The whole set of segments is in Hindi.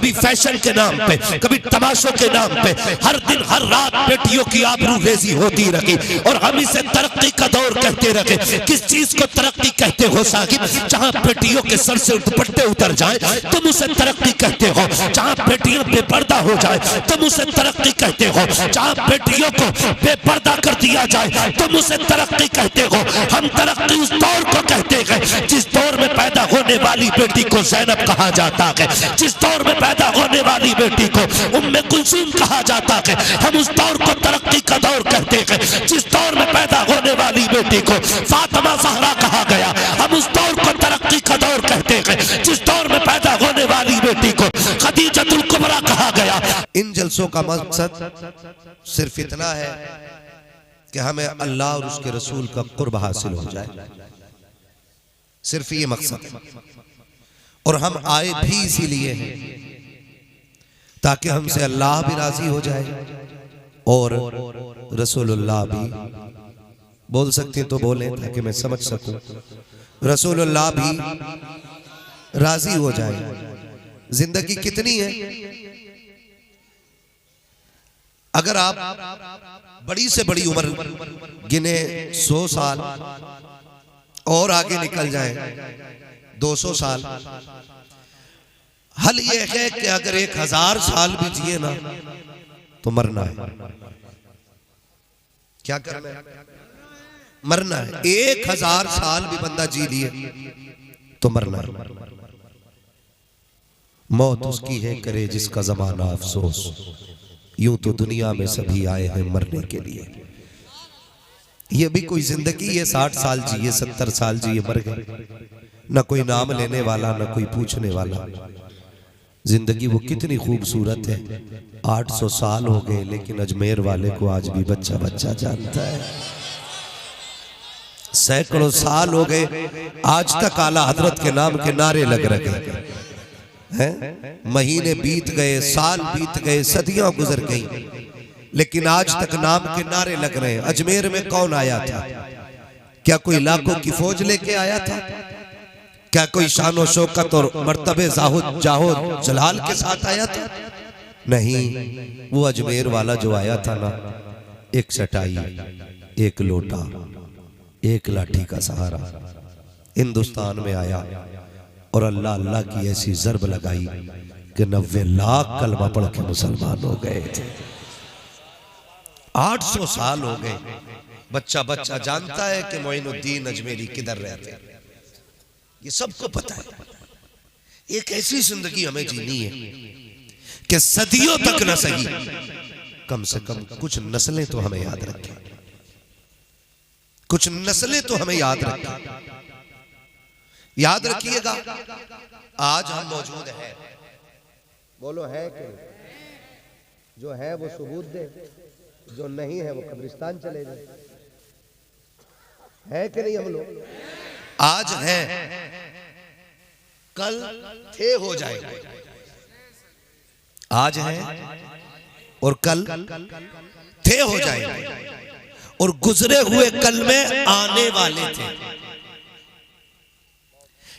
कभी फैशन के नाम पे, कभी तमाशों के नाम पे हर दिन हर रात बेटियों की आबरू रेजी होती रही और हम इसे तरक्की का दौर कहते रहे। किस चीज को तरक्की कहते हो साहिब? जहां बेटियों के सर से दुपट्टे उतर जाए तुम उसे तरक्की कहते हो। जहां बेटियां बेपर्दा हो जाए तुम उसे तरक्की कहते हो। जहां बेटियों को बेपर्दा कर दिया जाए तुम उसे तरक्की कहते हो। हम तरक्की उस दौर को कहते हैं जिस दौर में पैदा होने वाली बेटी को ज़ैनब कहा जाता है, जिस दौर में पैदा होने वाली बेटी को उम्मे कुलसूम कहा जाता है। हम उस दौर को तरक्की का दौर कहते हैं जिस दौर में पैदा होने वाली बेटी को फातिमा ज़हरा कहा गया। हम उस दौर को तरक्की का दौर कहते हैं जिस दौर में पैदा होने वाली बेटी को खदीजतुल कुबरा कहा गया। इन जलसों का मकसद सिर्फ इतना है कि हमें अल्लाह और उसके रसूल का कुर्ब हासिल हो जाए, सिर्फ ये मकसद है। और हम आए भी इसीलिए हैं ताकि हमसे अल्लाह भी राजी हो जाए और रसूलुल्लाह भी। बोल सकते तो बोले ताकि मैं समझ सकूं। रसूलुल्लाह भी राजी हो जाए। जिंदगी कितनी है? अगर आप बड़ी से बड़ी उम्र गिने 100 साल और आगे निकल जाए 200 साल, हल ये है कि अगर 1000 साल भी जिए ना तो मरना है। क्या करना है? मरना है। 1000 साल भी बंदा जी लिए तो मरना है। मौत उसकी है करे जिसका जमाना अफसोस, यूं तो दुनिया में सभी आए हैं मरने के लिए। ये भी कोई जिंदगी है? 60 साल जिए, 70 साल जिए, मर गए। न कोई नाम लेने वाला, न कोई पूछने वाला। जिंदगी वो कितनी खूबसूरत है। 800 साल हो गए लेकिन अजमेर वाले को आज भी बच्चा बच्चा जानता है। सैकड़ों साल हो गए आज तक आला हजरत के नाम के नारे लग रहे हैं। महीने बीत गए, साल बीत गए, सदियां गुजर गई, लेकिन आज तक नाम के नारे लग रहे हैं। अजमेर में कौन आया था? क्या कोई लाखों की फौज लेके आया था? क्या कोई शानो शौकत और मर्तबे जाहो जलाल के साथ आया था? नहीं, वो अजमेर वाला जो आया था ना, एक चटाई, एक लोटा, एक लाठी का सहारा हिंदुस्तान में आया और अल्लाह अल्लाह की ऐसी ज़र्ब लगाई कि 90 लाख कलमा पढ़ के मुसलमान हो गए थे। 800 साल हो गए, बच्चा बच्चा जानता है कि मोइनुद्दीन अजमेरी किधर रहते हैं। ये सबको पता है। एक ऐसी जिंदगी हमें जीनी है कि सदियों तक न सही, कम से कम कुछ नस्लें तो हमें याद रखें, कुछ नस्लें तो हमें याद रखें। याद रखिएगा, आज हम मौजूद हैं। बोलो है कि जो है वो सबूत दे, जो नहीं है वो कब्रिस्तान चले जाए। है कि नहीं? हम लोग आज हैं, कल थे हो जाएगा। आज हैं और कल थे हो जाएगा, और गुजरे हुए कल में आने वाले थे,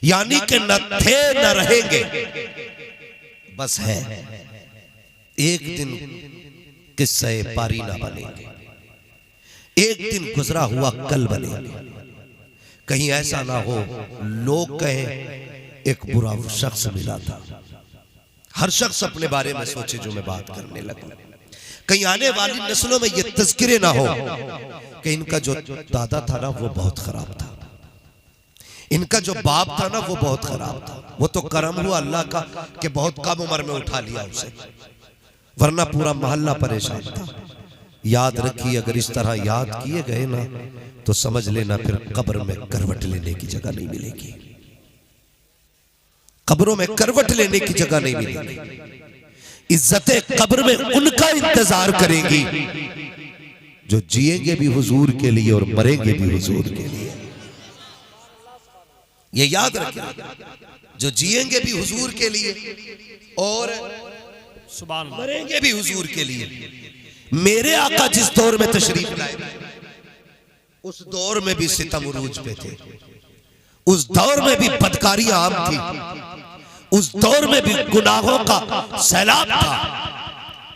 यानी कि न थे न रहेंगे, बस है। एक दिन किस्से पारी ना बनेंगे, एक दिन गुजरा हुआ कल बनेंगे। कहीं ऐसा ना हो लोग कहें एक बुरा शख्स मिला था। हर शख्स अपने बारे में सोचे जो मैं बात करने लगा। कहीं आने वाली नस्लों में ये तज़किरे ना हो कि इनका जो दादा था ना वो बहुत खराब था, इनका जो बाप था ना वो बहुत खराब था। वो तो करम हुआ अल्लाह का कि बहुत कम उम्र में उठा लिया उसे, वरना पूरा मोहल्ला परेशान था। याद रखिए, अगर इस तरह याद किए गए ना तो समझ लेना फिर कब्र में करवट लेने की जगह नहीं मिलेगी। कब्रों में करवट लेने की जगह नहीं मिलेगी। इज्जतें कब्र में उनका इंतजार करेंगी जो जिएंगे भी हुजूर के लिए और मरेंगे भी हुजूर के लिए। ये याद रखिए, जो जिएंगे भी हुजूर के लिए और मरेंगे भी हुजूर के लिए। मेरे आका जिस दौर में तशरीफ लाए उस दौर में भी सितम उरूज पे थे, उस दौर में भी बदकारियां आम थी, उस दौर में भी गुनाहों का सैलाब था,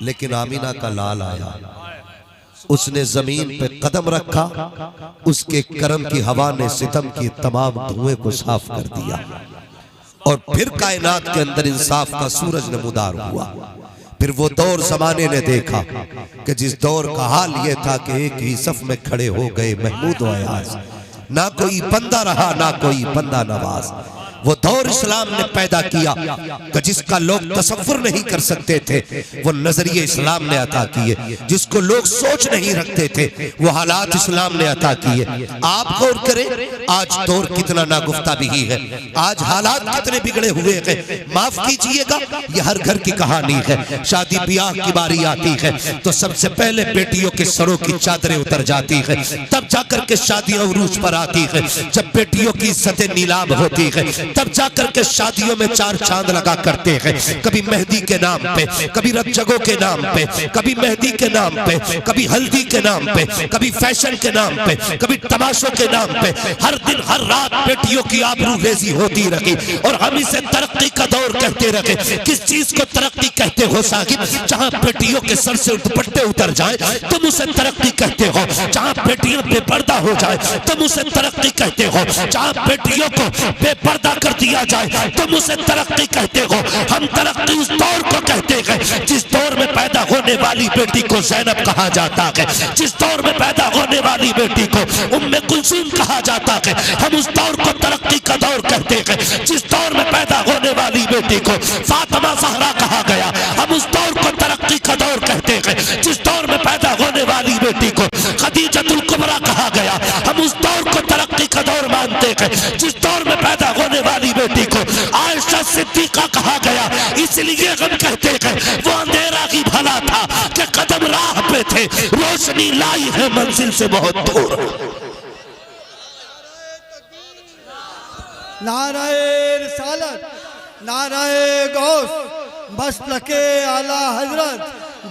लेकिन आमीना का लाल आया, उसने जमीन पे कदम रखा, उसके करम की हवा ने सितम की तमाम धुएं को साफ कर दिया और फिर कायनात के अंदर इंसाफ का सूरज नमूदार हुआ। फिर वो दौर जमाने ने देखा कि जिस दौर का हाल ये था कि एक ही सफ में खड़े हो गए महमूद व अयाज, ना कोई बंदा रहा ना कोई बंदा नवाज। वो दौर इस्लाम ने पैदा किया कि जिसका लोग तसव्वुर नहीं कर सकते थे, वो नजरिए इस्लाम ने अता किए। जिसको लोग सोच नहीं रखते थे, वो हालात इस्लाम ने अता किए। आप गौर करें, आज दौर कितना नागुफ्ता भी है, आज हालात कितने बिगड़े हुए हैं। माफ कीजिएगा, ये हर घर की कहानी है। शादी ब्याह की बारी आती है तो सबसे पहले बेटियों के सरों की चादरें उतर जाती है, तब जाकर के शादियां उरूज पर आती है। जब बेटियों की इज्जतें नीलाम होती है, तब जाकर के शादियों में चार चांद लगा करते हैं। कभी मेहंदी के नाम पे, कभी रबजगों के नाम पे, कभी मेहंदी के नाम पे, कभी हल्दी के नाम पे, कभी फैशन के नाम पे, कभी तमाशों के नाम पे। हर दिन हर रात बेटियों की आबरू रेजी होती रही और हम इसे तरक्की का दौर कहते रहे। किस चीज को तरक्की कहते हो साहिब? जहां बेटियों के सर से दुपट्टे उतर जाए तुम उसे तरक्की कहते हो। जहां बेटियां बेपर्दा हो जाए तुम उसे तरक्की कहते हो। जहां बेटियों को बेपर्दा कर दिया जाए तुम उसे तरक्की कहते हो। हम तरक्की उस दौर को कहते हैं जिस दौर में पैदा होने वाली बेटी को ज़ैनब कहा जाता है, जिस दौर में पैदा होने वाली बेटी को उम्मे कुलसूम कहा जाता है। हम उस दौर को तरक्की का दौर कहते हैं जिस दौर में पैदा होने वाली बेटी को फातिमा ज़हरा कहा गया। हम उस दौर को तरक्की का दौर कहते हैं जिस दौर में पैदा होने वाली बेटी को खदीजतुल कुबरा कहा गया। हम उस दौर को तरक्की का दौर मानते हैं जिस दौर में पैदा होने वाली बेटी को आयशा सिद्दीका कहा गया। इसलिए हम कहते हैं वो अंधेरा ही भला था कि कदम राह पे थे, रोशनी लाई है मंजिल से बहुत दूर। नाराए रिसालत, नाराए गौस, मसलके आला हजरत,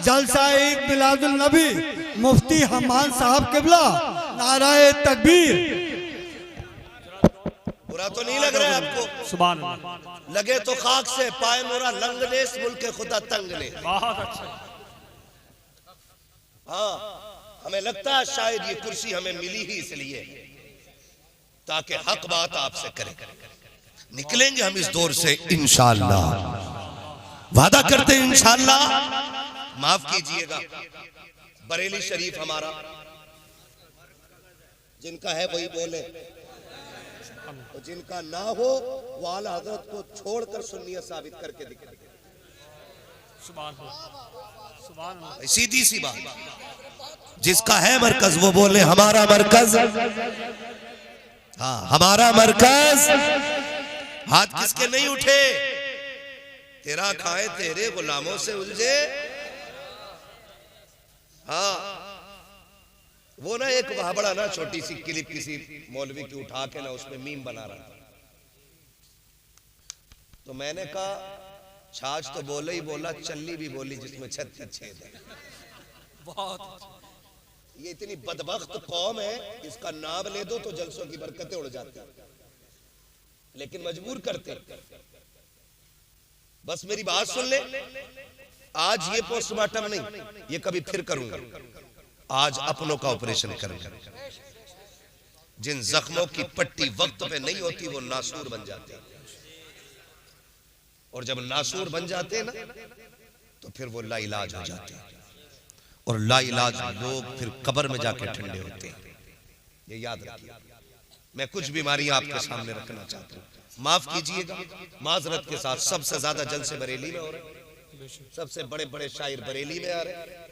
जलसा ईद मिलादुल नबी, मुफ्ती हमान साहब किबला, नाराए तकबीर। बुरा तो नहीं लग रहा है आपको? सुभान अल्लाह। लगे तो खाक से पाए मोरा लंगनेस मुल्क खुदा तंग ने। बहुत अच्छा। हाँ, हमें लगता है शायद ये कुर्सी हमें मिली ही इसलिए ताकि हक बात आपसे करें। निकलेंगे हम इस दौर से इंशाअल्लाह, वादा करते हैं इंशाअल्लाह। माफ कीजिएगा, बरेली शरीफ हमारा जिनका है वही बोले, तो जिनका ना हो वो आला हजरत को छोड़कर सुन्नियत साबित करके दिखाए। सुभान अल्लाह, सुभान अल्लाह। सीधी सी बात, जिसका है मरकज वो बोले हमारा मरकज, हाँ हमारा मरकज। हाथ किसके नहीं उठे? तेरा खाए तेरे गुलामों से उलझे। हाँ, वो ना एक बड़ा ना छोटी सी क्लिप किसी मौलवी की उठा के ना उसमें मीम बना रहा था, तो मैंने कहा छाछ तो बोले ही बोला, चल्ली भी बोली जिसमें 36 छेद है। बहुत, ये इतनी बदबख्त कौम है, इसका नाम ले दो तो जलसों की बरकतें उड़ जाती हैं, लेकिन मजबूर करते। बस मेरी बात सुन ले, आज ये पोस्टमार्टम नहीं, ये कभी फिर करूंगा। आज अपनों का ऑपरेशन करूंगा। जिन जख्मों की पट्टी वक्त पे नहीं होती वो नासूर बन जाते हैं, और जब नासूर बन जाते हैं ना तो फिर वो लाइलाज हो जाते हैं, और लाइलाज लोग फिर कब्र में जाके ठंडे होते हैं। ये याद रखिए। मैं कुछ बीमारियां आपके सामने रखना चाहता हूँ, माफ कीजिएगा माजरत के साथ। सबसे ज्यादा जलसे बरेली में हो रहे, सबसे बड़े बड़े शायर बरेली में आ रहे,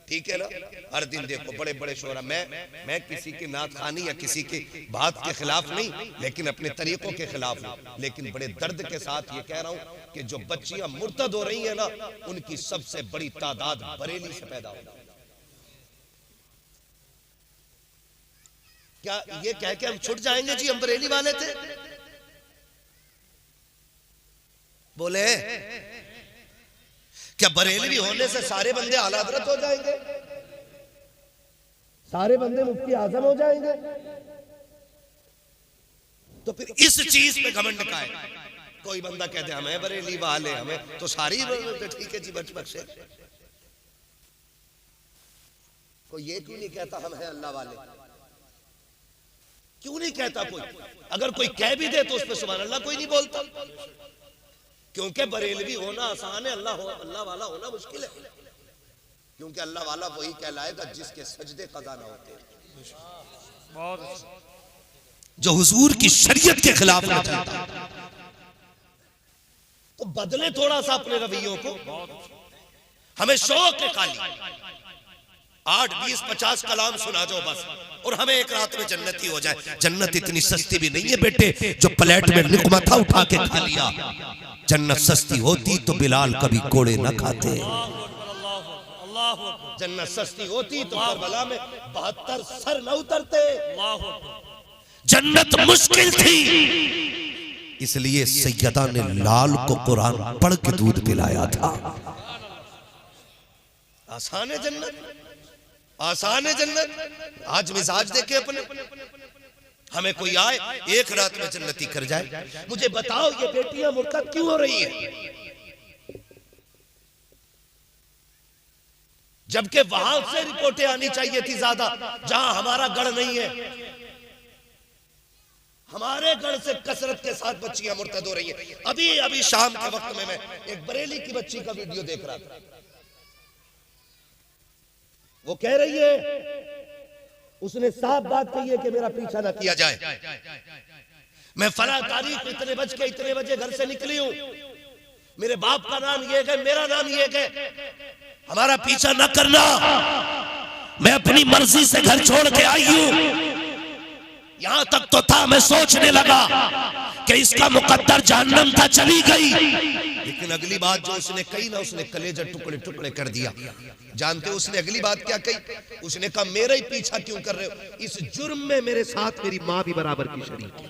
ठीक है ना। हर दिन देखो बड़े बड़े शोरा। मैं किसी की नात खानी या किसी की बात के खिलाफ नहीं, लेकिन अपने तरीकों के खिलाफ हूं। लेकिन बड़े दर्द के साथ ये कह रहा हूं कि जो बच्चियां मुर्तद हो रही है ना, उनकी सबसे बड़ी तादाद बरेली से पैदा हो रही है। क्या ये कह के हम छुट जाएंगे जी हम बरेली वाले थे? बोले क्या बरेलवी होने से सारे बंदे आला हज़रत हो जाएंगे? सारे बंदे मुफ्ती आजम हो जाएंगे? तो फिर इस चीज पे घमंड का है कोई बंदा कहते हमें बरेली वाले, हमें तो सारी ठीक है जी बच बख्शे। कोई ये क्यों नहीं कहता हम हैं अल्लाह वाले? क्यों नहीं कहता कोई? अगर कोई कह भी दे तो उस पर सुभान अल्लाह कोई नहीं बोलता, क्योंकि बरेलवी होना आसान है, अल्लाह वाला होना मुश्किल है। क्योंकि अल्लाह वाला वही कहलाएगा जिसके सजदे कज़ा ना होते, जो हुजूर की शरीयत के खिलाफ ना चलता। तो बदले थोड़ा सा अपने रवैयों को। हमें शौक है खाली 8, 20, 50 कलाम सुना जाओ बस, और हमें एक रात में जन्नती हो जाए। जन्नत इतनी सस्ती भी नहीं है बेटे जो प्लेट में लुकमा था उठा के खा लिया। जन्नत सस्ती होती तो बिलाल कभी कोड़े न खाते। जन्नत सस्ती होती तो करबला में 72 सर न उतरते। जन्नत मुश्किल थी, इसलिए सैयदा ने लाल को कुरान पढ़ के दूध पिलाया था। आसान है जन्नत, आसान है जन्नत। आज मिजाज देखे अपने। हमें कोई आए एक रात में जन्नती कर जाए। मुझे बताओ ये बेटियां मुर्तद क्यों हो रही हैं? जबकि वहां से रिपोर्टें आनी चाहिए थी ज्यादा, जहां हमारा गढ़ नहीं है। हमारे गढ़ से कसरत के साथ बच्चियां मुर्तद हो रही हैं। अभी शाम के वक्त में मैं एक बरेली की बच्ची का वीडियो देख रहा था। वो कह रही है, उसने साफ बात कही है कि मेरा पीछा ना किया जाए। मैं फला तारीख इतने बजे घर से निकली हूं, मेरे बाप का नाम ये है, मेरा नाम ये है, हमारा पीछा ना करना। मैं अपनी मर्जी से घर छोड़ के आई हूं। यहां तक तो था मैं सोचने लगा कि इसका मुकद्दर जहन्नम था, चली गई। लेकिन अगली बात जो उसने कही ना, उसने कलेजा टुकड़े टुकड़े कर दिया। जानते हो उसने अगली बात क्या कही? उसने कहा मेरा ही पीछा क्यों कर रहे हो? इस जुर्म में मेरे साथ मेरी माँ भी बराबर की शरीक है।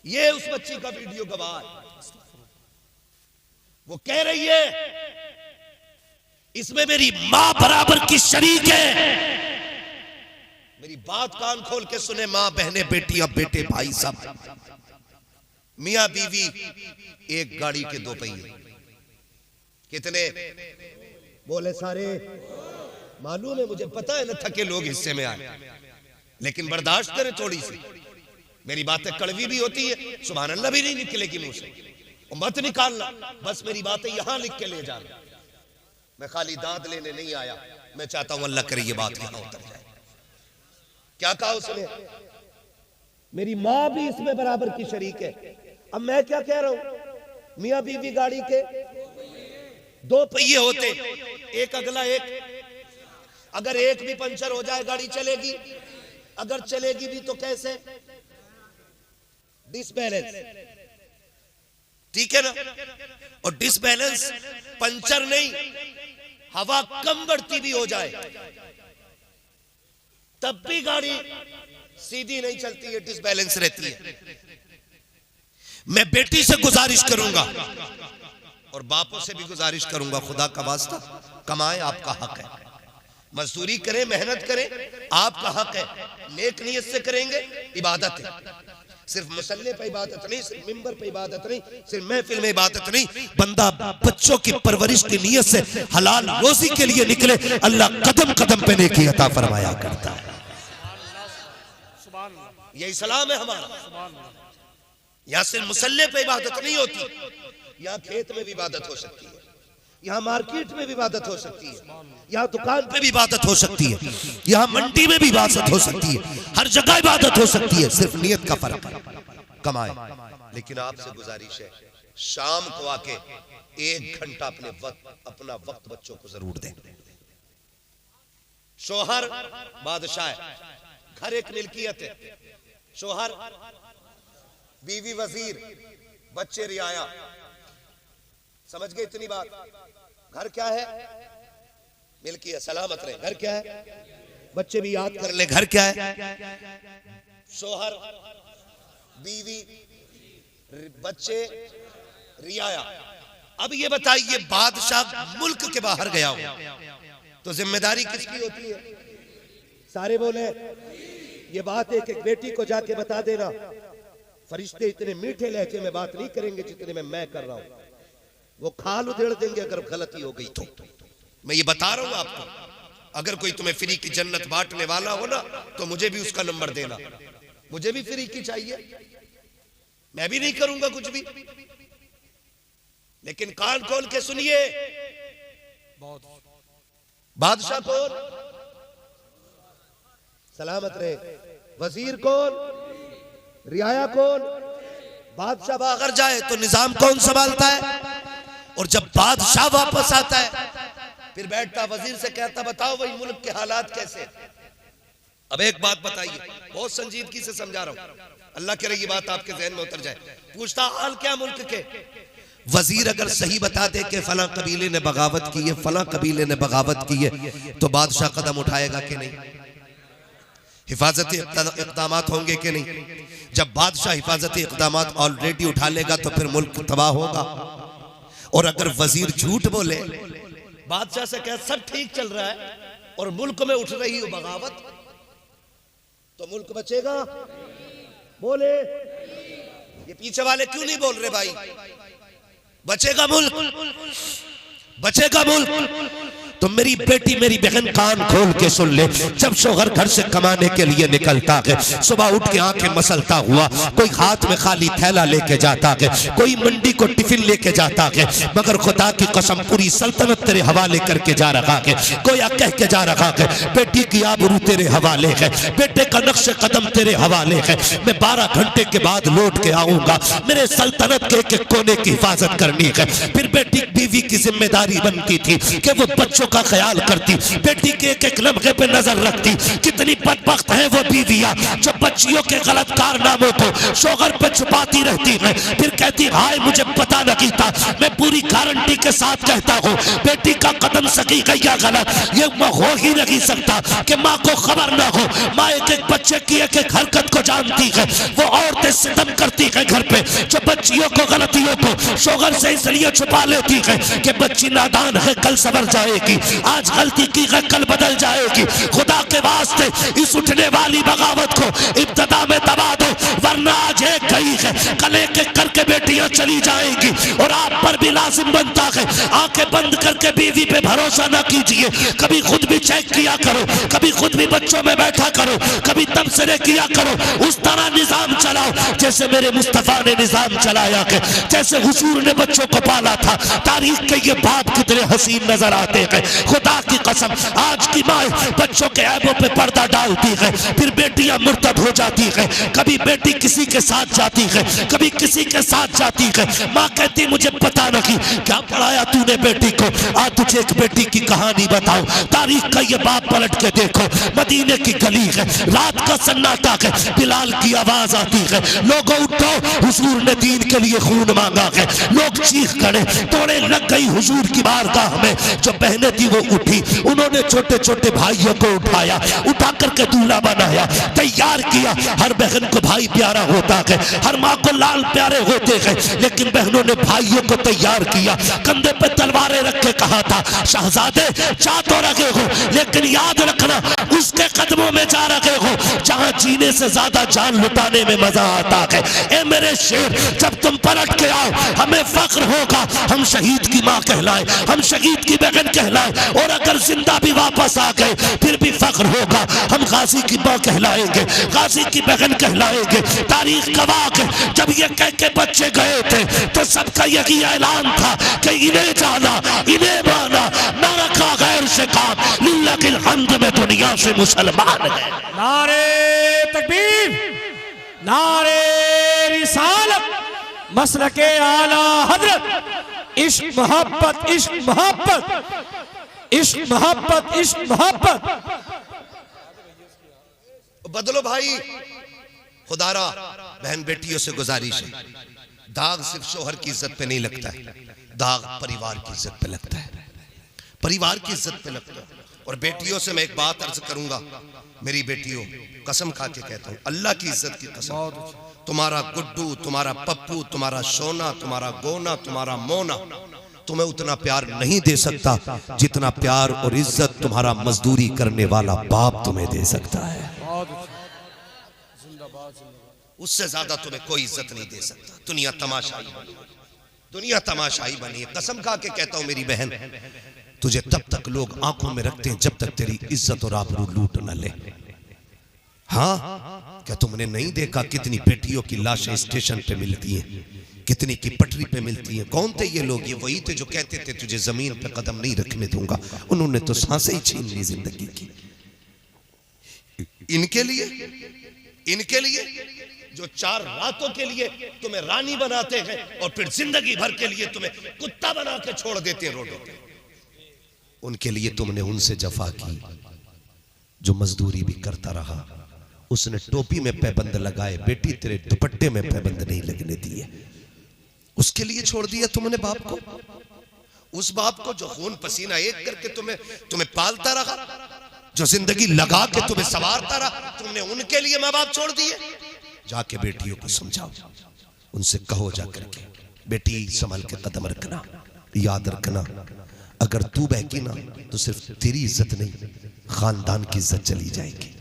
ये उस बच्ची का वीडियो गवाह है। वो कह रही है इसमें मेरी माँ बराबर की शरीक है। मेरी बात कान खोल के सुने, माँ, बहने, बेटियां, बेटे, भाई सब, मियां बीवी, एक गाड़ी के 2 पहिए। कितने बोले? सारे। मालूम है, मुझे पता है ना थके लोग हिस्से में आए, लेकिन बर्दाश्त करें थोड़ी सी। मेरी बातें कड़वी भी होती है, सुभान अल्लाह भी नहीं निकलेगी मुंह से, मत निकालना। बस मेरी बातें यहां लिख के ले जाना। मैं खाली दांत लेने नहीं आया, मैं चाहता हूं अल्लाह करे ये बात यहां उतर जाए। क्या कहा उसने? मेरी माँ भी इसमें बराबर की शरीक है। अब मैं क्या कह रहा हूं? मियां बीवी गाड़ी के 2 पहिए होते, एक अगला एक। अगर एक भी पंचर हो जाए गाड़ी चलेगी? अगर चलेगी भी तो कैसे? डिसबैलेंस, ठीक है ना? और डिसबैलेंस पंचर नहीं, हवा कम बढ़ती भी हो जाए तब भी गाड़ी सीधी नहीं चलती है, डिसबैलेंस रहती है। मैं बेटी से गुजारिश करूंगा और बापों से भी गुजारिश करूंगा, खुदा का वास्ता कमाएं, आपका हक है। मजदूरी करें, मेहनत करें, आपका हक है। नेक नियत से करेंगे, इबादत है। सिर्फ मुसल्ले पे इबादत नहीं, सिर्फ मिंबर पे इबादत नहीं, सिर्फ महफिल में इबादत नहीं। बंदा बच्चों की परवरिश की नियत से हलाल रोजी के लिए निकले, अल्लाह कदम कदम पे नेकी अता फरमाया करता है। ये इस्लाम है हमारा। यहाँ सिर्फ मुसल्ले पे इबादत नहीं होती, यहाँ खेत में भी इबादत हो सकती है, यहाँ मार्केट में भी इबादत हो सकती है, यहाँ दुकान पे भी इबादत हो सकती है, यहाँ मंडी में भी इबादत हो सकती है, हर जगह इबादत हो सकती है। सिर्फ नियत का फर्क है। कमाए। लेकिन आपसे गुजारिश है, शाम को आके 1 घंटा अपना वक्त बच्चों को जरूर दें। शोहर बादशाह है, घर एक मिल्कियत है। शोहर, बीवी वजीर, बच्चे रियाया। समझ गए इतनी बात? घर क्या है? मिल्कियत। सलामत रहे। घर क्या है? बच्चे भी याद कर ले, घर क्या है? शोहर, बीवी, बच्चे, रियाया। अब ये बताइए, बादशाह मुल्क के बाहर गया हो तो जिम्मेदारी किसकी होती है? सारे बोले। ये बात एक एक बेटी को जाके बता देना, फरिश्ते इतने मीठे लहजे में बात नहीं करेंगे जितने में मैं कर रहा हूं। वो खाल उधेड़ देंगे अगर गलती हो गई तो। मैं ये बता रहा हूं आपको, अगर कोई तुम्हें फ्री की जन्नत बांटने वाला हो ना तो मुझे भी उसका नंबर देना। मुझे भी फ्री की चाहिए, मैं भी नहीं करूंगा कुछ भी। लेकिन कान खोल के सुनिए, बादशाह कौन? सलामत रहे। वजीर कौन? रियाया कौन? बादशाह अगर जाए तो निजाम कौन संभालता है? और जब बादशाह वापस आता है फिर बैठता वजीर से कहता बताओ भाई मुल्क के हालात कैसे। अब एक बात बताइए, बहुत संजीदगी से समझा रहा हूं, अल्लाह करे ये बात आपके जहन में उतर जाए। पूछता हाल क्या मुल्क के? वजीर अगर सही बता दे कि फला कबीले ने बगावत की है, फला कबीले ने बगावत की है, तो बादशाह कदम उठाएगा कि नहीं? हिफाजती इक़दामात होंगे कि नहीं? जब बादशाह हिफाजती इक़दामात ऑलरेडी उठा लेगा तो फिर मुल्क तबाह होगा। और अगर वजीर झूठ बोले, बादशाह से कहे सब ठीक चल रहा है और मुल्क में उठ रही हो बगावत, तो मुल्क बचेगा? बोले ये पीछे वाले क्यों नहीं बोल रहे भाई? बचेगा मुल्क? बचेगा मुल्क? तो मेरी बेटी मेरी बहन कान खोल के सुन ले, जब शोहर घर से कमाने के लिए निकलता है, सुबह उठ के आंखें मसलता हुआ, कोई हाथ में खाली थैला लेके जाता है, कोई मंडी को टिफिन लेके जाता है, मगर खुदा की कसम पूरी सल्तनत तेरे हवाले करके जा रहा है। कोई कह के जा रहा है बेटी की आबरू तेरे हवाले है, बेटे का नक्शे कदम तेरे हवाले है, मैं 12 घंटे के बाद लौट के आऊंगा, मेरे सल्तनत के एक कोने की हिफाजत करनी है। फिर बेटी बीवी की जिम्मेदारी बनती थी कि वो बच्चों का ख्याल करती, बेटी के एक एक लम्हे पे नजर रखती। कितनी बदबख्त है वो बीवियां जो बच्चियों के गलत कारनामों को शोहर पे छुपाती रहती है, फिर कहती हाय मुझे पता नहीं था। मैं पूरी गारंटी के साथ कहता हूँ बेटी का कदम सही या गलत ये हो ही नहीं सकता कि माँ को खबर ना हो। माँ एक एक बच्चे की एक एक हरकत को जानती है। वो औरतें सितम करती है घर पे जो बच्चियों को गलतियों को शोहर से इसलिए छुपा लेती है कि बच्ची नादान है, कल सवर जाएगी, आज गलती की है कल बदल जाएगी। खुदा के वास्ते इस उठने वाली बगावत को इब्तिदा में दबा दो, वरना आज एक गई है कल एक एक करके बेटियां चली जाएंगी। और आप पर भी लाजिम बनता है आंखें बंद करके बीवी पे भरोसा ना कीजिए, कभी खुद भी चेक किया करो, कभी खुद भी बच्चों में बैठा करो, कभी तबसरे किया करो, उस तरह निजाम चलाओ जैसे मेरे मुस्तफा ने निजाम चलाया है, जैसे हुजूर ने बच्चों को पाला था। तारीख के ये बाप कितने हसीन नजर आते हैं। खुदा की कसम आज की माँ बच्चों के ऐबों पे पर्दा डालती है, फिर बेटियां मुर्तद हो जाती है। कभी बेटी किसी के साथ जाती है, कभी किसी के साथ जाती है। माँ कहती मुझे पता नहीं क्या पढ़ाया तूने बेटी को, आज तुझे एक बेटी की कहानी बताओ। तारीख का ये बाप पलट के देखो, मदीने की गली है, रात का सन्नाटा है, बिलाल की आवाज आती है, लोगों उठो हुजूर ने दीन के लिए खून मांगा है। लोग चीख करे, तोड़े लग गई हुजूर की बारगाह में। जो बहनें थी वो उठी, उन्होंने छोटे छोटे भाइयों को उठाया, उठा करके दूल्हा बनाया, तैयार किया। हर बहन को भाई प्यारा होता है, हर माँ को लाल प्यारे होते हैं, लेकिन बहनों ने भाइयों को तैयार किया। कंधे पे तलवारें रख के कहा था शहजादे जा तो रहे हो लेकिन याद रखना उसके कदमों में जा रहे हो जहां जीने से ज्यादा जान लुटाने में मजा आता है। ए मेरे शेर जब तुम पलट के आओ हमें फख्र होगा, हम शहीद की माँ कहलाए, हम शहीद की बहन कहलाए, और अगर जिंदा भी वापस आ गए फिर भी फख्र होगा, हम गाजी की माँ कहलाएंगे, गाजी की बहन कहलाएंगे। तारीख गवाह है जब ये कह के बच्चे गए थे तो सबका यही ऐलान था कि इन्हें जाना इन्हें माना, ना रखा गैर से काम, लिल्लाहिल हम्द में दुनिया से मुसलमान है। नारे तकबीर, नारे रिसालत, मसलके आला हजरत, इश्क मोहब्बत, इश्क मोहब्बत, इश्क मोहब्बत, इश्क मोहब्बत। बदलो भाई, खुदारा बहन बेटियों से गुजारिश है, दाग सिर्फ शोहर की इज्जत पे नहीं लगता है, दाग परिवार की इज्जत पे लगता है, परिवार की इज्जत पे लगता है। और बेटियों से मैं एक बात अर्ज करूंगा, मेरी बेटियों कसम खा के कहता हूं अल्लाह की इज्जत की कसम, तुम्हारा गुड्डू, तुम्हारा पप्पू, तुम्हारा सोना, तुम्हारा गोना, तुम्हारा मोना तुम्हें उतना प्यार नहीं दे सकता जितना प्यार और इज्जत तुम्हारा मजदूरी करने वाला बाप तुम्हें दे सकता है। उससे ज्यादा तुम्हें कोई इज्जत नहीं दे सकता। दुनिया तमाशाई बनी, दुनिया तमाशाई बनी है। कसम खा के कहता हूं मेरी बहन, तुझे तब तक लोग आंखों में रखते हैं जब तक तेरी इज्जत और आबरू लूट न ले। हाँ, क्या तुमने नहीं देखा कितनी बेटियों की लाशें स्टेशन पे मिलती हैं, कितनी की पटरी पे मिलती हैं? कौन थे ये लोग? ये वही थे जो कहते थे तुझे जमीन पे कदम नहीं रखने दूंगा। उन्होंने तो सांसें ही छीन ली जिंदगी की। इनके लिए जो 4 रातों के लिए तुम्हें रानी बनाते हैं और फिर जिंदगी भर के लिए तुम्हें कुत्ता बना के छोड़ देते हैं रोडों पे, उनके लिए तुमने उनसे जफा की। जो मजदूरी भी करता रहा, उसने टोपी में पैबंद लगाए, बेटी तेरे दुपट्टे में पैबंद नहीं लगने दिए, उसके लिए छोड़ दिया तुमने बाप को। उस बाप को जो खून पसीना एक करके तुम्हें पालता रहा, जो जिंदगी लगा के तुम्हें संवारता रहा, तुमने उनके लिए माँ बाप छोड़ दिए। जाके बेटियों को समझाओ, उनसे कहो जाकर के, बेटी संभल के कदम रखना, याद रखना, अगर तू बहकी ना तो सिर्फ तेरी इज्जत नहीं खानदान की इज्जत चली जाएगी।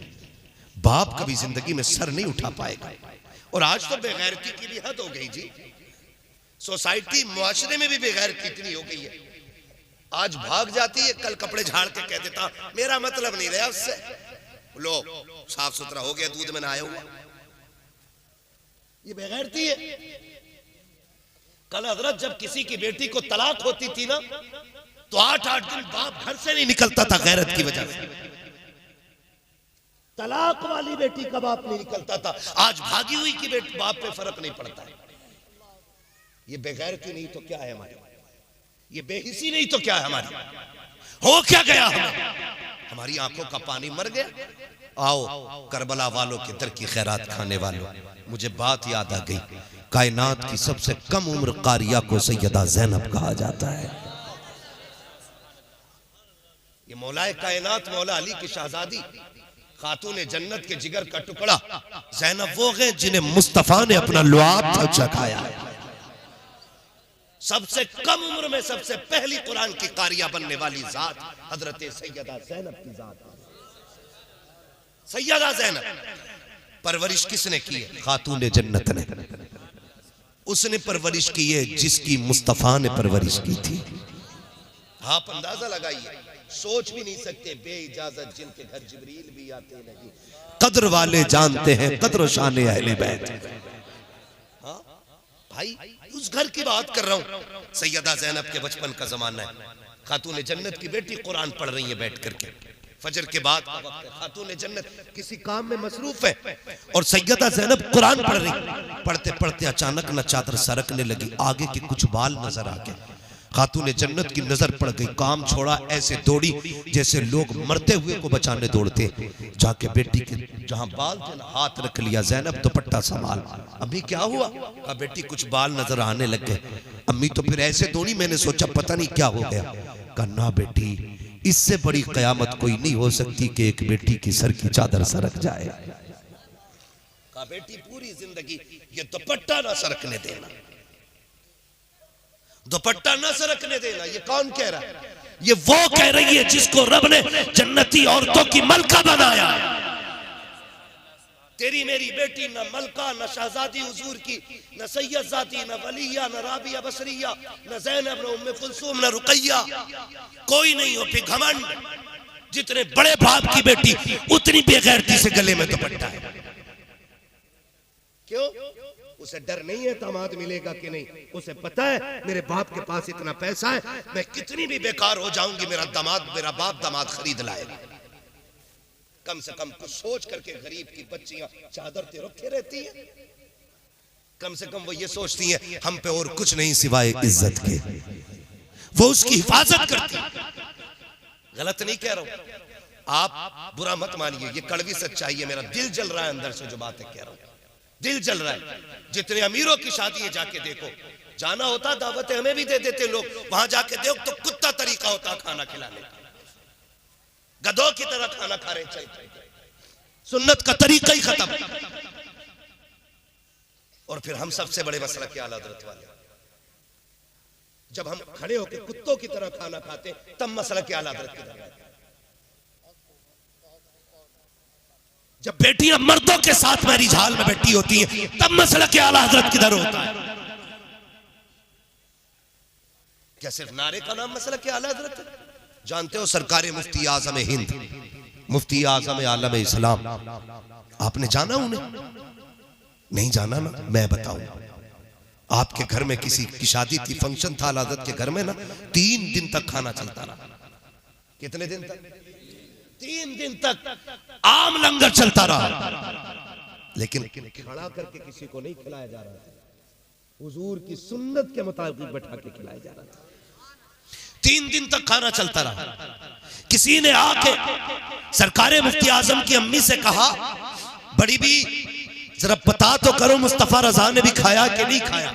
बाप कभी जिंदगी में सर नहीं उठा पाएगा। और आज तो बेगैरती की भी हद हो गई जी। सोसाइटी मुआशरे में भी बेगैरती कितनी हो गई है। आज भाग जाती है, कल कपड़े झाड़ के कह देता मेरा मतलब नहीं रहा उससे, लो साफ सुथरा हो गया, दूध में नहाया हुआ। ये बेगैरती है। कल हजरत जब किसी की बेटी को तलाक होती थी ना, तो 8-8 दिन बाप घर से नहीं निकलता था गैरत की वजह से। तलाक वाली बेटी का बाप नहीं निकलता था। आज भागी हुई की बेटी बाप पे फर्क नहीं पड़ता है। ये बेगैरती नहीं तो क्या है हमारी, ये बेहिसी नहीं तो क्या है हमारी। हो क्या गया हमें? हमारी आंखों का पानी मर गया। आओ करबला वालों के दर की खैरात खाने वालों, मुझे बात याद आ गई। कायनात की सबसे कम उम्र कारिया को सैयदा ज़ैनब कहा जाता है। ये मौलाए कायनात मौला अली की शहजादी, खातून जन्नत के जिगर का टुकड़ा ज़ैनब वो हैं जिन्हें मुस्तफा ने अपना लुआब चखाया। सबसे कम उम्र में सबसे पहली कुरान की कारिया बनने वाली जात हजरत सैयदा ज़ैनब की जात। सैयदा ज़ैनब परवरिश किसने की है? खातून जन्नत ने। उसने परवरिश की है जिसकी मुस्तफा ने परवरिश की थी। आप अंदाजा लगाइए, सोच भी नहीं सकते, बेइजाजत जिनके घर जिब्रील भी आते नहीं। कद्र वाले जानते हैं कद्र शान अहले बैत। हाँ भाई, उस घर की बात कर रहा हूं। सैयदा ज़ैनब के बचपन का जमाना है। खातून जन्नत की बेटी कुरान पढ़ रही है बैठ करके, फजर के बाद का वक्त है। खातून जन्नत किसी काम में मसरूफ है और सैयदा ज़ैनब कुरान पढ़ रही। पढ़ते पढ़ते अचानक न चादर सरकने लगी, आगे के कुछ बाल नजर आ गए। खातून जन्नत की नजर पड़ गई, काम छोड़ा, ऐसे दौड़ी जैसे लोग मरते हुए को बचाने दौड़ते। जाके बेटी के जहां बाल थे ना, हाथ रख लिया। ज़ैनब दुपट्टा संभाल। अम्मी क्या हुआ? कहा बेटी कुछ बाल नजर आने लग गए। अम्मी तो फिर ऐसे दौड़ी, मैंने सोचा पता नहीं क्या हो गया। कहा ना बेटी, इससे बड़ी कयामत कोई नहीं हो सकती कि एक बेटी की सर की चादर सरक जाए। कहा बेटी पूरी जिंदगी ये दुपट्टा ना सरकने देना, दुपट्टा न सरकने देना। ये कौन कह रहा है? ये वो कह रही है जिसको रब ने जन्नती औरतों की मलका बनाया। तेरी मेरी बेटी न मलका, न शहजादी हुजूर की, न सैयदजादी, न वलिया, न राबिया बसरिया, न ज़ैनब, न उम्मे कुलसूम, न रुकैया, कोई नहीं हो। फिर घमंड, जितने बड़े बाप की बेटी उतनी बेगैरती से गले में दुपट्टा है। क्यों? उसे डर नहीं है दामाद मिलेगा कि नहीं। उसे पता है मेरे बाप के पास इतना पैसा है, मैं कितनी भी बेकार हो जाऊंगी, मेरा बाप दामाद खरीद लाएगा। कम से कम कुछ सोच करके गरीब की बच्चियां चादर ते रखे रहती हैं। कम से कम वो ये सोचती हैं हम पे और कुछ नहीं सिवाय इज्जत के। वो उसकी हिफाजत करती। गलत नहीं कह रहा हूं, आप बुरा मत मानिए, ये कड़वी सच्चाई है। मेरा दिल जल रहा है अंदर से जो बातें कह रहा हूं, दिल जल रहा है। जितने अमीरों की शादी है जाके देखो, जाना होता दावतें हमें भी दे देते लोग, वहां जाके देखो तो कुत्ता तरीका होता खाना खिलाने का, गधों की तरह खाना खा रहे चलते, सुन्नत का तरीका ही खत्म। और फिर हम सबसे बड़े मसलक के आला हज़रत वाले, जब हम खड़े होकर कुत्तों की तरह खाना खाते तब मसलक के आला हज़रत की तरह। जब बेटियां मर्दों के साथ मैरिज हॉल में बैठी होती हैं तब मसला के आला हजरत किधर होता है? क्या सिर्फ नारे का नाम मसला के आला हजरत है? जानते हो सरकार मुफ्ती आजम हिंद, मुफ्ती आजम आलम इस्लाम, आपने जाना उन्हें? नहीं जाना ना, मैं बताऊं। आपके घर में किसी की शादी थी, फंक्शन था आला हजरत के घर में ना, 3 दिन तक खाना चलता रहा। कितने दिन तक? 3 दिन तक आम लंगर चलता रहा, लेकिन खड़ा करके किसी को नहीं खिलाया जा रहा था, हुजूर की सुन्नत के मुताबिक बैठा के खिलाया जा रहा था। 3 दिन तक खाना चलता रहा। किसी ने आके सरकारे मुफ्ती आजम की अम्मी से कहा, बड़ी भी जरा पता तो करो मुस्तफा रजा ने भी खाया कि नहीं खाया?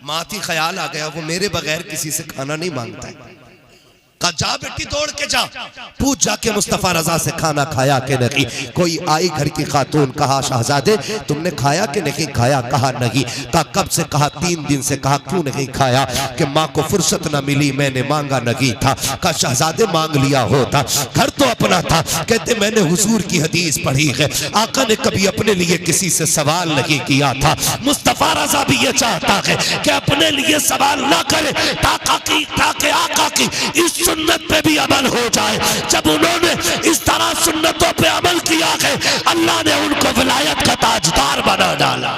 माती ख्याल आ गया, वो मेरे बगैर किसी से खाना नहीं मांगता है। कहा जा बेटी दौड़ के जा, पूछ जाके मुस्तफा रजा से खाना खाया कि नहीं। कोई आई घर की खातून, कहा शहजादे तुमने खाया कि नहीं खाया? कहा नहीं। कहा कब से? कहा 3 दिन से। कहा क्यों नहीं खाया? कि माँ को फुर्सत ना मिली, मैंने मांगा नहीं था। कहा शहजादे मांग लिया होता, घर तो अपना था। कहते मैंने हुजूर की हदीस पढ़ी है, आका ने कभी अपने लिए किसी से सवाल नहीं किया था। मुस्तफा रजा भी ये चाहता है कि अपने लिए सवाल ना करे, ताकि आका की इस सुन्नत पे भी अमल हो जाए। जब उन्होंने इस तरह सुन्नतों पे अमल किया है, अल्लाह ने उनको विलायत का ताजदार बना डाला।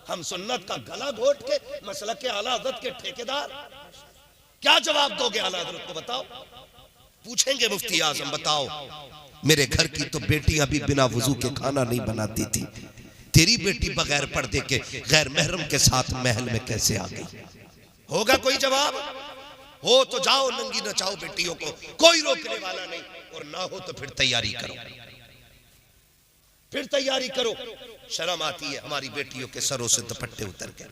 हम सुन्नत का गला घोट के मसलक के आला हज़रत के ठेकेदार, क्या जवाब दोगे आला हज़रत को? बताओ। पूछेंगे मुफ्ती आजम, बताओ मेरे घर की तो बेटियां भी बिना वजू के खाना नहीं बनाती थी, तेरी बेटी बगैर पर्दे के गैर महरम के साथ महल में कैसे आ गई? होगा कोई जवाब? हो तो जाओ नंगी नचाओ बेटियों को, कोई रोकने वाला नहीं। और ना हो तो फिर तैयारी करो, फिर तैयारी करो। शर्म आती है हमारी बेटियों के सरों से दुपट्टे उतर के,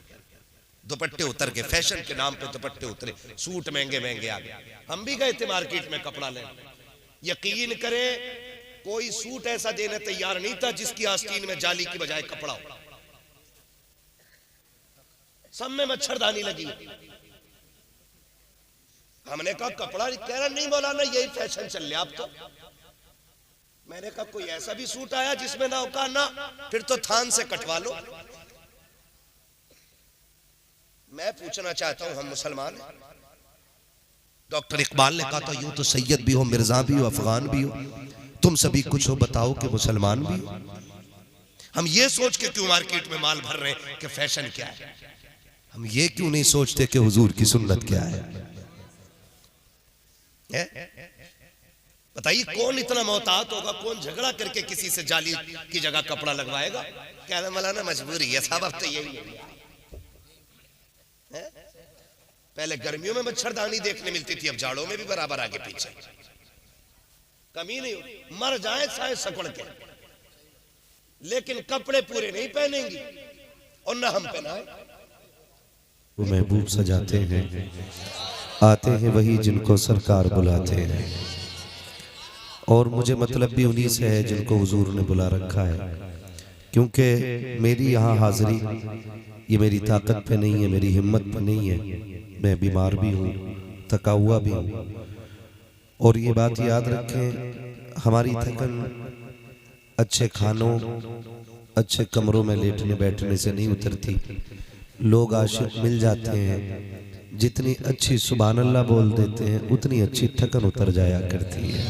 दुपट्टे उतर के, फैशन के नाम पे दुपट्टे उतरे, सूट महंगे महंगे आ गए। हम भी गए थे मार्केट में कपड़ा लेने, यकीन करें कोई सूट ऐसा देने तैयार नहीं था जिसकी आस्तीन में जाली की बजाय कपड़ा हो। सब में मच्छरदानी लगी। हमने कहा कपड़ा, कह रहा नहीं मौलाना यही फैशन चल रहा अब तो। मैंने कहा कोई ऐसा भी सूट आया जिसमें ना होगा ना, फिर तो थान से कटवा लो। मैं पूछना चाहता हूं, हम मुसलमान हैं। डॉक्टर इकबाल ने कहा था यूं तो सैयद भी हो, मिर्जा भी हो, अफगान भी हो, तुम सभी कुछ हो, बताओ कि मुसलमान भी हो। हम ये सोच के क्यों मार्केट में माल भर रहे हैं कि फैशन क्या है? हम ये क्यों नहीं सोचते कि हुजूर की सुन्नत क्या है? बताइए कौन इतना मोहतात होगा, कौन झगड़ा करके किसी से जाली की जगह कपड़ा लगवाएगा? क्या ना मौलाना मजबूरी है साहब, अब तो यही है। पहले गर्मियों में मच्छरदानी देखने मिलती थी, अब जाड़ों में भी बराबर आगे पीछे, कमी नहीं हो। मर जाए चाहे सकुड़ के, लेकिन कपड़े पूरे नहीं पहनेंगी और न हम पहनाए। वो महबूब सजाते हैं, आते हैं वही जिनको सरकार बुलाते हैं। और मुझे मतलब भी उन्हीं से है जिनको हुजूर ने बुला रखा है, क्योंकि मेरी यहाँ हाजिरी ये मेरी ताकत पे नहीं है, मेरी हिम्मत पे नहीं है। मैं बीमार भी हूँ, थका हुआ भी हूँ। और ये बात याद रखें, हमारी थकन अच्छे खानों, अच्छे कमरों में लेटने बैठने से नहीं उतरती। लोग आशिक मिल जाते हैं, जितनी अच्छी सुभान अल्लाह बोल देते हैं उतनी अच्छी थकन उतर जाया करती है।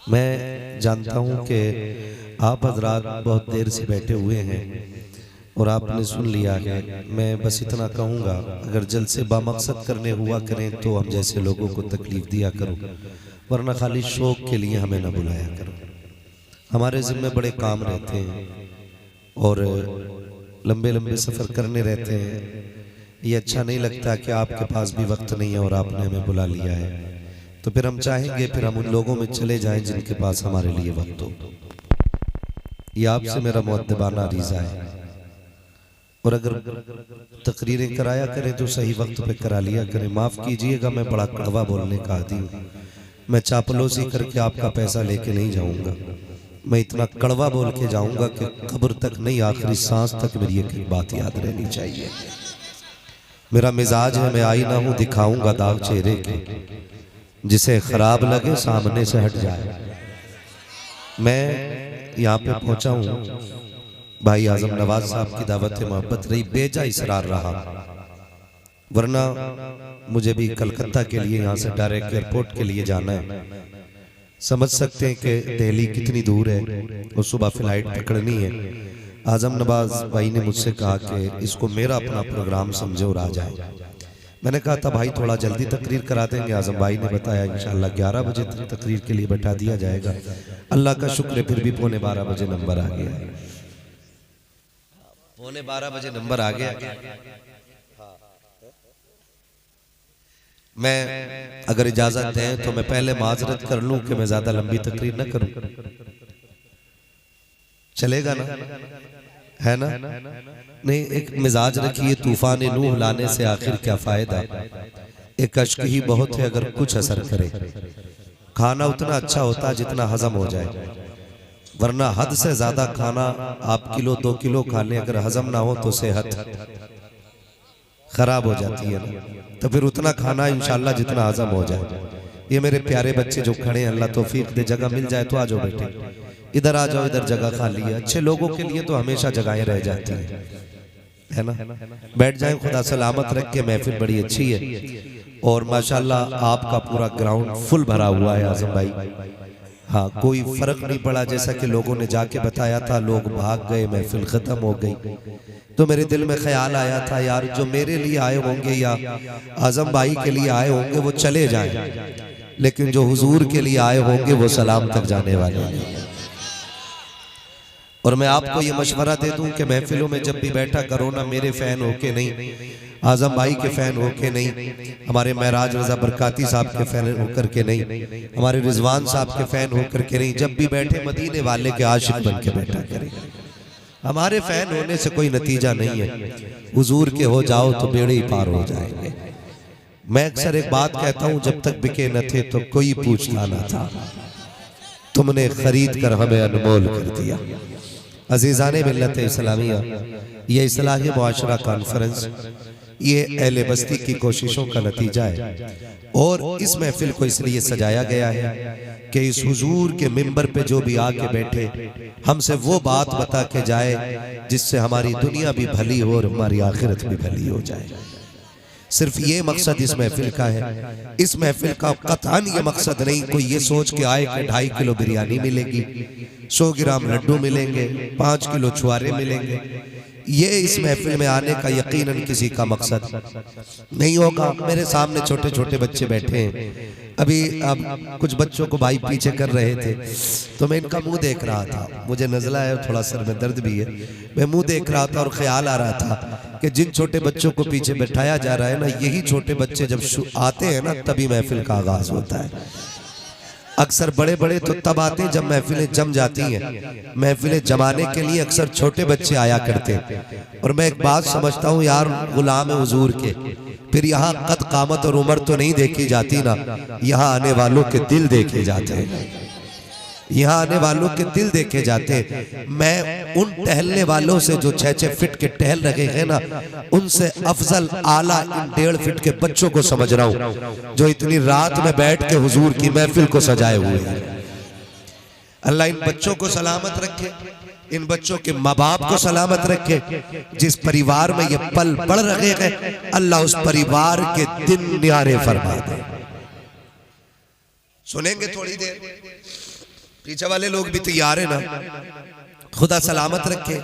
मैं जानता हूं कि आप हजरात बहुत देर से बैठे हुए हैं और आपने सुन लिया है। मैं बस इतना कहूँगा, अगर जलसे बामकसद करने हुआ करें तो हम जैसे लोगों को तकलीफ दिया करो, वरना खाली शौक के लिए हमें न बुलाया करो। हमारे ज़िम्मे बड़े काम रहते हैं और लंबे लंबे सफ़र करने रहते हैं। ये अच्छा नहीं लगता कि आपके पास भी वक्त नहीं है और आपने हमें बुला लिया है, तो फिर हम चाहेंगे फिर हम उन लोगों में चले जाएं जिनके पास हमारे लिए वक्त हो। ये आपसे मेरा मुअद्दबाना रिज़ा है। और अगर तकरीरें कराया करें तो सही वक्त पे करा लिया करें। माफ़ कीजिएगा, मैं बड़ा कड़वा बोलने का आदी हूँ। मैं चापलूसी करके आपका पैसा लेके नहीं जाऊँगा। मैं इतना कड़वा बोल के जाऊँगा कि कब्र तक नहीं, आखिरी सांस तक मेरी एक बात याद रहनी चाहिए। मेरा मिजाज है, मैं आईना हूँ, दिखाऊंगा दाग चेहरे के। जिसे खराब लगे सामने से हट जाए। मैं यहाँ पे पहुंचा हूँ, भाई आजम नवाज साहब की दावत मोहब्बत रही, बेजा इसरार रहा, वरना मुझे भी कलकत्ता के लिए यहाँ से डायरेक्ट एयरपोर्ट के लिए जाना है। समझ सकते हैं कि दिल्ली कितनी दूर है और सुबह फ्लाइट पकड़नी है। आजम नवाज भाई ने मुझसे कहा कि इसको मेरा अपना प्रोग्राम समझो और आ जाए। मैंने कहा था भाई थोड़ा जल्दी तकरीर करा देंगे। आजम भाई ने बताया इंशाल्लाह 11 बजे तकरीर के लिए बैठा दिया जाएगा। अल्लाह का शुक्र है फिर भी 11:15 बजे नंबर आ गया, 11:15 बजे नंबर आ गया। मैं अगर इजाजत दें तो मैं पहले माजरत कर लूं कि मैं ज्यादा लंबी तकरीर न करूं, चलेगा ना? है ना? नहीं, एक मिजाज रखिए, तूफान नूह लाने से आखिर क्या फायदा, एक अश्क ही बहुत है अगर कुछ असर करे। खाना उतना अच्छा होता है जितना हजम हो जाए, वरना हद से ज्यादा खाना आप किलो 2 किलो खा लें, अगर हजम ना हो तो सेहत खराब हो जाती है ना। तो फिर उतना खाना इंशाल्लाह जितना हजम हो जाए। ये मेरे प्यारे बच्चे जो खड़े हैं, अल्लाह तौफीक दे, जगह मिल जाए तो आ जाओ बेटे, इधर आ जाओ, इधर जगह खाली है। अच्छे लोगों के लिए तो हमेशा जगहें रह जाती हैं, है ना? बैठ जाएं, खुदा सलामत रख के। महफिल बड़ी अच्छी है और माशाल्लाह आपका पूरा ग्राउंड फुल भरा हुआ है आजम भाई। हाँ, कोई फर्क नहीं पड़ा, जैसा कि लोगों ने जाके बताया था, लोग भाग गए, महफिल खत्म हो गई। तो मेरे दिल में ख्याल आया था यार जो मेरे लिए आए होंगे या आजम भाई के लिए आए होंगे वो चले जाएं, लेकिन जो हुजूर के लिए आए होंगे वो सलाम तक जाने वाले हैं। और मैं आपको ये मशवरा दे दूं कि महफिलों में जब भी बैठा करो ना, मेरे फैन होके नहीं, आजम भाई के फैन होके नहीं, हमारे महराज रजा बरकाती साहब के फैन होकर के नहीं, हमारे रिजवान साहब के फैन होकर के नहीं, जब भी बैठे मदीने वाले के आशिक बन के बैठा करें। हमारे फैन होने से कोई नतीजा नहीं है, हुजूर के हो जाओ तो बेड़े ही पार हो जाएंगे। मैं अक्सर एक बात कहता हूं, जब तक बिके न थे तो कोई पूछता न था, तुमने खरीद कर हमें अनमोल कर दिया। अजीज़ाने मिल्लत इस्लामिया, ये इस्लाही मुआशरा कॉन्फ्रेंस ये अहले बस्ती की कोशिशों का नतीजा है। और इस महफिल को इसलिए सजाया गया है कि इस हुजूर के मिंबर पे जो भी आके बैठे हमसे वो बात बता के जाए जिससे हमारी दुनिया भी भली हो और हमारी आखिरत भी भली हो जाए। सिर्फ ये मकसद इस महफिल का है। इस महफिल का कतई ये मकसद नहीं कोई ये सोच के आए कि 2.5 किलो बिरयानी मिलेगी, 100 ग्राम लड्डू मिलेंगे, 5 किलो छुआरे मिलेंगे। ये इस महफिल में आने का यकीनन किसी का मकसद नहीं होगा। मेरे सामने छोटे छोटे बच्चे बैठे हैं, अभी अब कुछ बच्चों को भाई पीछे कर रहे थे तो मैं इनका मुंह देख रहा था, मुझे नज़ला है, थोड़ा सर में दर्द भी है, मैं मुंह देख रहा था और ख्याल आ रहा था कि जिन छोटे बच्चों को पीछे बैठाया जा रहा है ना, यही छोटे बच्चे जब आते हैं ना तभी महफिल का आगाज होता है। अक्सर बड़े बड़े तो तब आते हैं जब महफिलें जम जाती हैं। महफिलें जमाने के लिए अक्सर छोटे बच्चे आया करते हैं। और मैं एक बात समझता हूँ यार, गुलाम हुजूर के फिर यहाँ कद कामत और उम्र तो नहीं देखी जाती ना, यहाँ आने वालों के दिल देखे जाते हैं, यहाँ आने वालों के दिल देखे जाते हैं। मैं उन टहलने वालों से जो 6-6 फीट के टहल रहे हैं ना, उनसे अफजल आला इन 1.5 फीट के बच्चों को समझ रहा हूँ जो इतनी रात में बैठ के हुजूर की महफिल को सजाए हुए हैं। अल्लाह इन बच्चों को सलामत रखे, इन बच्चों के माँ बाप को सलामत रखे। जिस परिवार में ये पल बढ़ रहे हैं, अल्लाह उस परिवार के दिन न्यारे फरमा दे। सुनेंगे थोड़ी देर, पीछे वाले लोग भी तैयार है ना? खुदा सलामत रखे।